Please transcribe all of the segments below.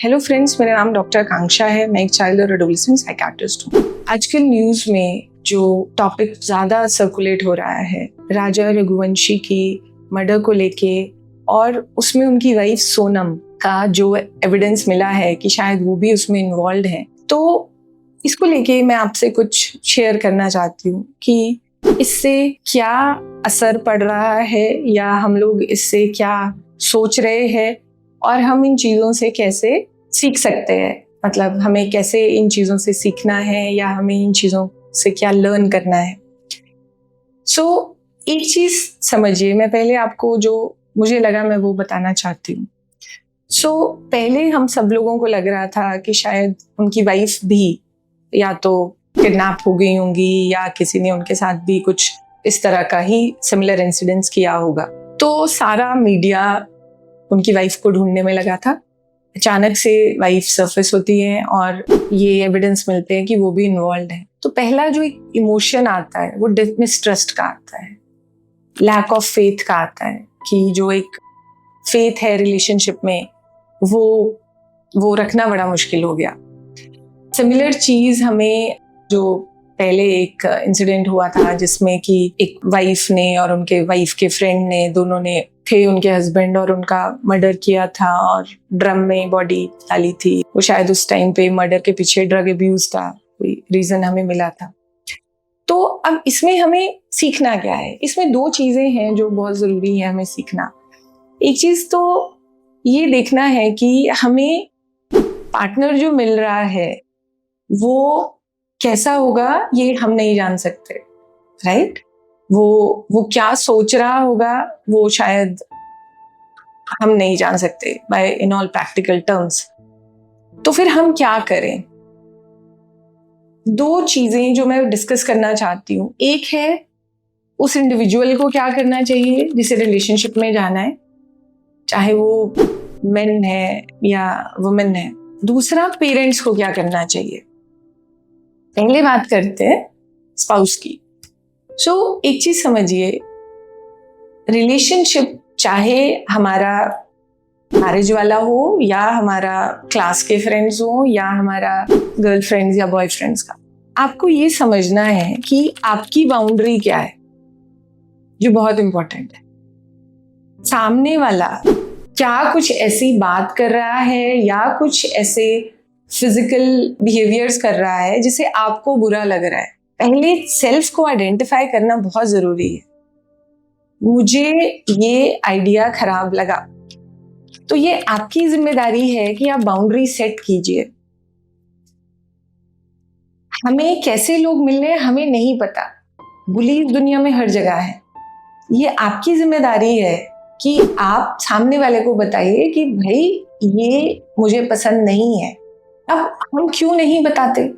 Hello friends, मेरा नाम doctor आकांक्षा है। मैं एक चाइल्ड और एडोलेसेंट साइकियाट्रिस्ट हूँ। आजकल न्यूज़ में जो टॉपिक ज़्यादा सर्कुलेट हो रहा है राजा रघुवंशी की मर्डर को लेके, और उसमें उनकी वाइफ सोनम का जो एविडेंस मिला है कि शायद वो भी उसमें इन्वॉल्व है, तो इसको लेके मैं आपसे कुछ शेयर करना चाहती हूँ कि इससे क्या असर पड़ रहा है या हम लोग इससे क्या सोच रहे हैं और हम इन चीज़ों से कैसे सीख सकते हैं। मतलब हमें कैसे इन चीज़ों से सीखना है या हमें इन चीज़ों से क्या लर्न करना है। एक चीज़ समझिए, मैं पहले आपको जो मुझे लगा मैं वो बताना चाहती हूँ। पहले हम सब लोगों को लग रहा था कि शायद उनकी वाइफ भी या तो किडनैप हो गई होंगी या किसी ने उनके साथ भी कुछ इस तरह का ही सिमिलर इंसिडेंट्स किया होगा। तो सारा मीडिया उनकी वाइफ को ढूंढने में लगा था। अचानक से वाइफ सरफेस होती है और ये एविडेंस मिलते हैं कि वो भी इन्वॉल्व है। तो पहला जो एक इमोशन आता है वो मिसट्रस्ट का आता है, लैक ऑफ फेथ का आता है कि जो एक फेथ है रिलेशनशिप में वो रखना बड़ा मुश्किल हो गया। सिमिलर चीज हमें जो पहले एक इंसिडेंट हुआ था जिसमें कि एक वाइफ ने और उनके वाइफ के फ्रेंड ने, दोनों ने थे उनके हस्बैंड, और उनका मर्डर किया था और ड्रम में बॉडी डाली थी। वो शायद उस टाइम पे मर्डर के पीछे ड्रग अब्यूज था, कोई रीजन हमें मिला था। तो अब इसमें हमें सीखना क्या है? इसमें दो चीजें हैं जो बहुत जरूरी है हमें सीखना। एक चीज तो ये देखना है कि हमें पार्टनर जो मिल रहा है वो कैसा होगा ये हम नहीं जान सकते, राइट? वो क्या सोच रहा होगा वो शायद हम नहीं जान सकते by in all practical terms. तो फिर हम क्या करें? दो चीजें जो मैं डिस्कस करना चाहती हूँ। एक है उस इंडिविजुअल को क्या करना चाहिए जिसे रिलेशनशिप में जाना है, चाहे वो मेन है या वुमेन है। दूसरा, पेरेंट्स को क्या करना चाहिए। पहले बात करते हैं स्पाउस की। एक चीज समझिए, रिलेशनशिप चाहे हमारा मैरिज वाला हो या हमारा क्लास के फ्रेंड्स हो या हमारा गर्लफ्रेंड्स या बॉयफ्रेंड्स का, आपको ये समझना है कि आपकी बाउंड्री क्या है, जो बहुत इंपॉर्टेंट है। सामने वाला क्या कुछ ऐसी बात कर रहा है या कुछ ऐसे फिजिकल बिहेवियर्स कर रहा है जिसे आपको बुरा लग रहा है। पहले सेल्फ को आइडेंटिफाई करना बहुत जरूरी है। मुझे ये आइडिया खराब लगा, तो ये आपकी जिम्मेदारी है कि आप बाउंड्री सेट कीजिए। हमें कैसे लोग मिल रहे हैं हमें नहीं पता, बुली दुनिया में हर जगह है। ये आपकी जिम्मेदारी है कि आप सामने वाले को बताइए कि भाई ये मुझे पसंद नहीं है। अब हम क्यों नहीं बताते?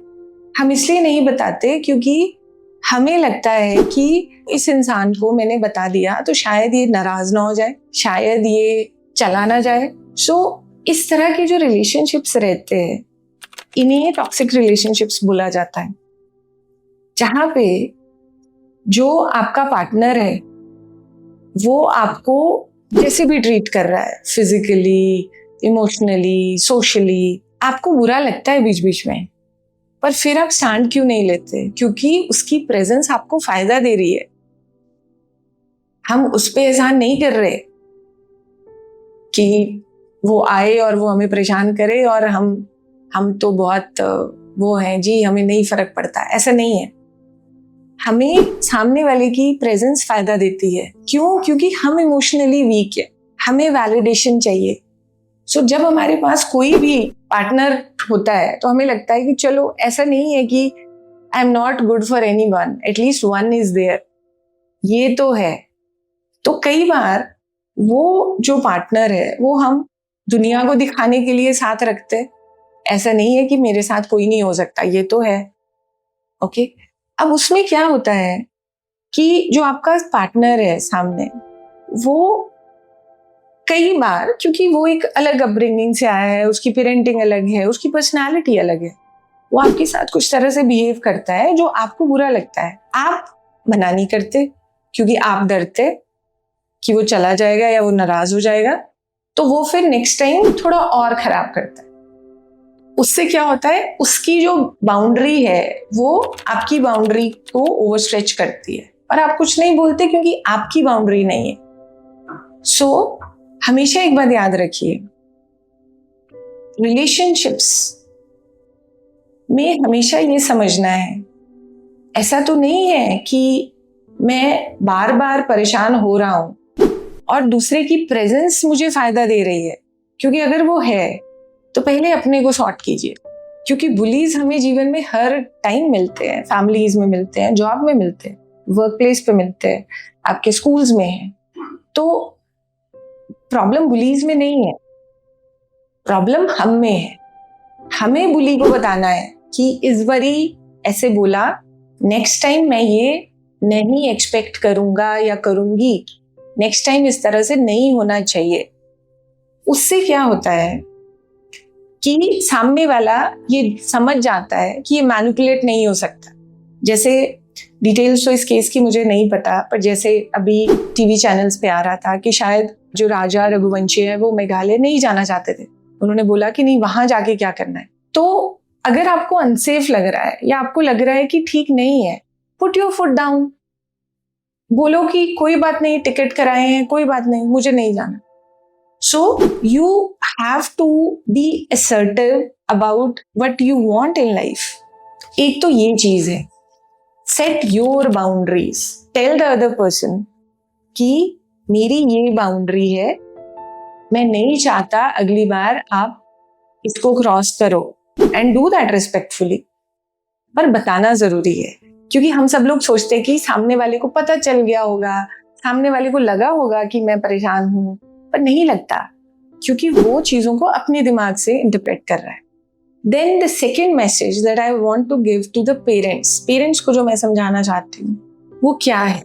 हम इसलिए नहीं बताते क्योंकि हमें लगता है कि इस इंसान को मैंने बता दिया तो शायद ये नाराज ना हो जाए, शायद ये चला ना जाए। इस तरह के जो रिलेशनशिप्स रहते हैं इन्हें टॉक्सिक रिलेशनशिप्स बोला जाता है, जहां पे जो आपका पार्टनर है वो आपको जैसे भी ट्रीट कर रहा है, फिजिकली, इमोशनली, सोशली, आपको बुरा लगता है बीच बीच में, पर फिर आप स्टैंड क्यों नहीं लेते? क्योंकि उसकी प्रेजेंस आपको फायदा दे रही है। हम उस पे एहसान नहीं कर रहे कि वो आए और वो हमें परेशान करे और हम तो बहुत वो हैं जी, हमें नहीं फर्क पड़ता। ऐसा नहीं है। हमें सामने वाले की प्रेजेंस फायदा देती है। क्यों? क्योंकि हम इमोशनली वीक है, हमें वैलिडेशन चाहिए। जब हमारे पास कोई भी पार्टनर होता है तो हमें लगता है कि चलो, ऐसा नहीं है कि I am not good for anyone, at least one is there, ये तो है। तो कई बार वो जो पार्टनर है वो हम दुनिया को दिखाने के लिए साथ रखते हैं। ऐसा नहीं है कि मेरे साथ कोई नहीं हो सकता, ये तो है। ओके, अब उसमें क्या होता है कि जो आपका पार्टनर है सामने, वो कई बार, क्योंकि वो एक अलग अपब्रिंगिंग से आया है, उसकी पेरेंटिंग अलग है, उसकी पर्सनालिटी अलग है, वो आपके साथ कुछ तरह से बिहेव करता है जो आपको बुरा लगता है। आप मना नहीं करते क्योंकि आप डरते कि वो चला जाएगा या वो नाराज हो जाएगा, तो वो फिर नेक्स्ट टाइम थोड़ा और खराब करता है। उससे क्या होता है, उसकी जो बाउंड्री है वो आपकी बाउंड्री को ओवरस्ट्रेच करती है और आप कुछ नहीं बोलते क्योंकि आपकी बाउंड्री नहीं है। सो हमेशा एक बात याद रखिए, रिलेशनशिप्स में हमेशा ये समझना है, ऐसा तो नहीं है कि मैं बार बार परेशान हो रहा हूं और दूसरे की प्रेजेंस मुझे फायदा दे रही है, क्योंकि अगर वो है तो पहले अपने को सॉर्ट कीजिए। क्योंकि बुलीज हमें जीवन में हर टाइम मिलते हैं, फैमिलीज में मिलते हैं, जॉब में मिलते हैं, वर्क प्लेस पे मिलते हैं, आपके स्कूल्स में है। तो प्रॉब्लम बुलीज में नहीं है, प्रॉब्लम हम में है। हमें बुली को बताना है कि इस बारी ऐसे बोला, नेक्स्ट टाइम मैं ये नहीं एक्सपेक्ट करूंगा या करूंगी, नेक्स्ट टाइम इस तरह से नहीं होना चाहिए। उससे क्या होता है कि सामने वाला ये समझ जाता है कि ये मैनिपुलेट नहीं हो सकता। जैसे डिटेल्स तो इस केस की मुझे नहीं पता, पर जैसे अभी टीवी चैनल्स पे आ रहा था कि शायद जो राजा रघुवंशी है वो मेघालय नहीं जाना चाहते थे, उन्होंने बोला कि नहीं, वहां जाके क्या करना है। तो अगर आपको अनसेफ लग रहा है या आपको लग रहा है कि ठीक नहीं है, पुट योर फुट डाउन, बोलो कि कोई बात नहीं, टिकट कराए हैं, कोई बात नहीं, मुझे नहीं जाना। So you have to be assertive about what you want in life. एक तो ये चीज है, set your boundaries. Tell the other person कि मेरी ये बाउंड्री है, मैं नहीं चाहता अगली बार आप इसको क्रॉस करो, and do that respectfully. पर बताना जरूरी है, क्योंकि हम सब लोग सोचते हैं कि सामने वाले को पता चल गया होगा, सामने वाले को लगा होगा कि मैं परेशान हूं, पर नहीं लगता, क्योंकि वो चीजों को अपने दिमाग से इंटरप्रेट कर रहा है। Then the second message that I want to give to the parents को जो मैं समझाना चाहती हूँ वो क्या है।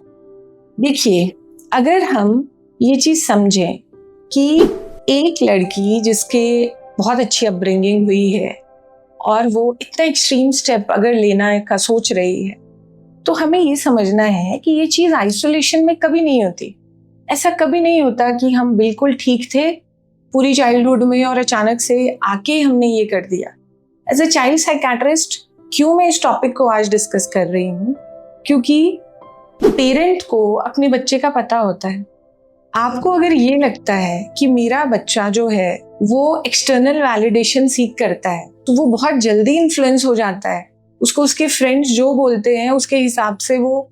देखिए, अगर हम ये चीज समझें कि एक लड़की जिसके बहुत अच्छी अपब्रिंगिंग हुई है और वो इतना एक्सट्रीम स्टेप अगर लेना का सोच रही है, तो हमें ये समझना है कि ये चीज आइसोलेशन में कभी नहीं होती। ऐसा कभी नहीं होता कि हम बिल्कुल ठीक थे पूरी चाइल्डहुड में और अचानक से आके हमने ये कर दिया। एज अ चाइल्ड साइकेट्रिस्ट क्यों मैं इस टॉपिक को आज डिस्कस कर रही हूँ, क्योंकि पेरेंट को अपने बच्चे का पता होता है। आपको अगर ये लगता है कि मेरा बच्चा जो है वो एक्सटर्नल वैलिडेशन सीख करता है, तो वो बहुत जल्दी इन्फ्लुएंस हो जाता है, उसको उसके फ्रेंड्स जो बोलते हैं उसके हिसाब से वो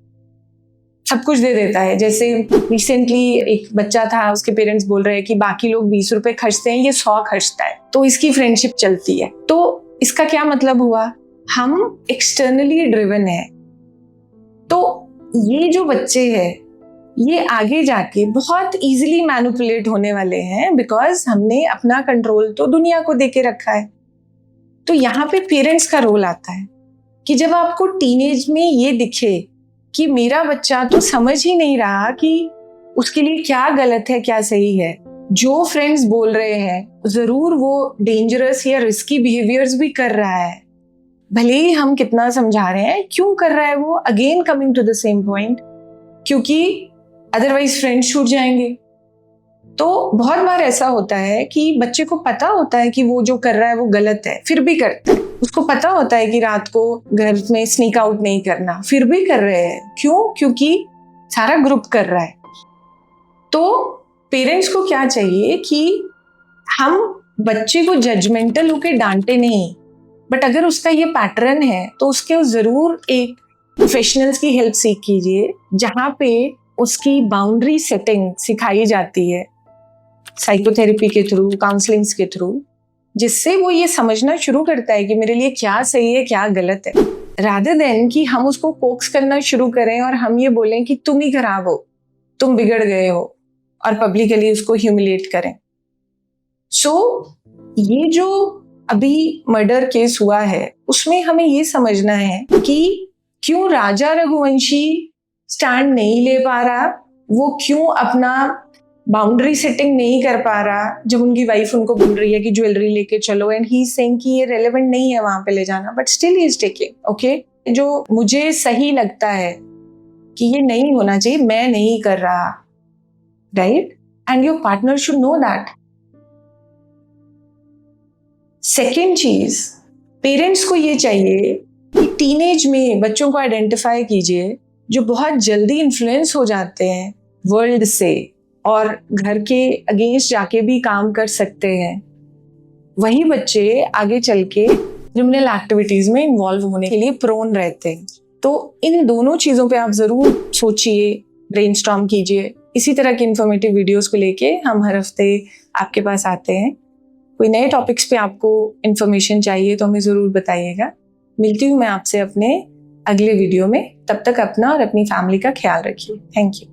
सब कुछ दे देता है। जैसे रिसेंटली एक बच्चा था, उसके पेरेंट्स बोल रहे हैं कि बाकी लोग 20 रुपए खर्चते हैं, ये 100 खर्चता है, तो इसकी फ्रेंडशिप चलती है। तो इसका क्या मतलब हुआ, हम एक्सटर्नली ड्रिवन है। तो ये जो बच्चे हैं ये आगे जाके बहुत इजीली मैनिपुलेट होने वाले हैं, बिकॉज हमने अपना कंट्रोल तो दुनिया को देके रखा है। तो यहाँ पे पेरेंट्स का रोल आता है कि जब आपको टीनेज में ये दिखे कि मेरा बच्चा तो समझ ही नहीं रहा कि उसके लिए क्या गलत है क्या सही है, जो फ्रेंड्स बोल रहे हैं जरूर वो डेंजरस या रिस्की बिहेवियर्स भी कर रहा है, भले ही हम कितना समझा रहे हैं, क्यों कर रहा है वो, again coming to the same point, क्योंकि अदरवाइज फ्रेंड्स छूट जाएंगे। तो बहुत बार ऐसा होता है कि बच्चे को पता होता है कि वो जो कर रहा है वो गलत है, फिर भी करता है। उसको पता होता है कि रात को घर में स्नीक आउट नहीं करना, फिर भी कर रहे हैं। क्यों? क्योंकि सारा ग्रुप कर रहा है। तो पेरेंट्स को क्या चाहिए कि हम बच्चे को जजमेंटल होके डांटे नहीं, बट अगर उसका ये पैटर्न है तो उसके जरूर एक प्रोफेशनल्स की हेल्प सीख कीजिए, जहाँ पे उसकी बाउंड्री सेटिंग सिखाई जाती है साइकोथेरेपी के थ्रू, काउंसलिंग्स के थ्रू, जिससे वो ये समझना शुरू करता है कि मेरे लिए क्या सही है क्या गलत है, रादर देन कि हम उसको कोक्स करना शुरू करें और हम ये बोलें कि तुम ही खराब हो, तुम बिगड़ गए हो, और पब्लिकली उसको ह्यूमिलेट करें। सो ये जो अभी मर्डर केस हुआ है उसमें हमें ये समझना है कि क्यों राजा रघुवंशी स्टैंड नहीं ले पा रहा, वो क्यों अपना बाउंड्री सेटिंग नहीं कर पा रहा जब उनकी वाइफ उनको बोल रही है कि ज्वेलरी लेके चलो, एंड ही सेइंग कि ये रेलेवेंट नहीं है वहां पे ले जाना, but still he is taking. Okay, जो मुझे सही लगता है कि ये नहीं होना चाहिए, मैं नहीं कर रहा, right? And your partner should know that. Second चीज, पेरेंट्स को ये चाहिए कि टीनेज में बच्चों को आइडेंटिफाई कीजिए जो बहुत जल्दी इन्फ्लुएंस हो जाते हैं वर्ल्ड से और घर के अगेंस्ट जाके भी काम कर सकते हैं। वही बच्चे आगे चल के क्रिमिनल एक्टिविटीज में इन्वॉल्व होने के लिए प्रोन रहते हैं। तो इन दोनों चीज़ों पे आप ज़रूर सोचिए, ब्रेनस्टॉर्म कीजिए। इसी तरह की इन्फॉर्मेटिव वीडियोस को लेके हम हर हफ्ते आपके पास आते हैं। कोई नए टॉपिक्स पे आपको इन्फॉर्मेशन चाहिए तो हमें ज़रूर बताइएगा। मिलती हूँ मैं आपसे अपने अगले वीडियो में। तब तक अपना और अपनी फैमिली का ख्याल रखिए। Thank you.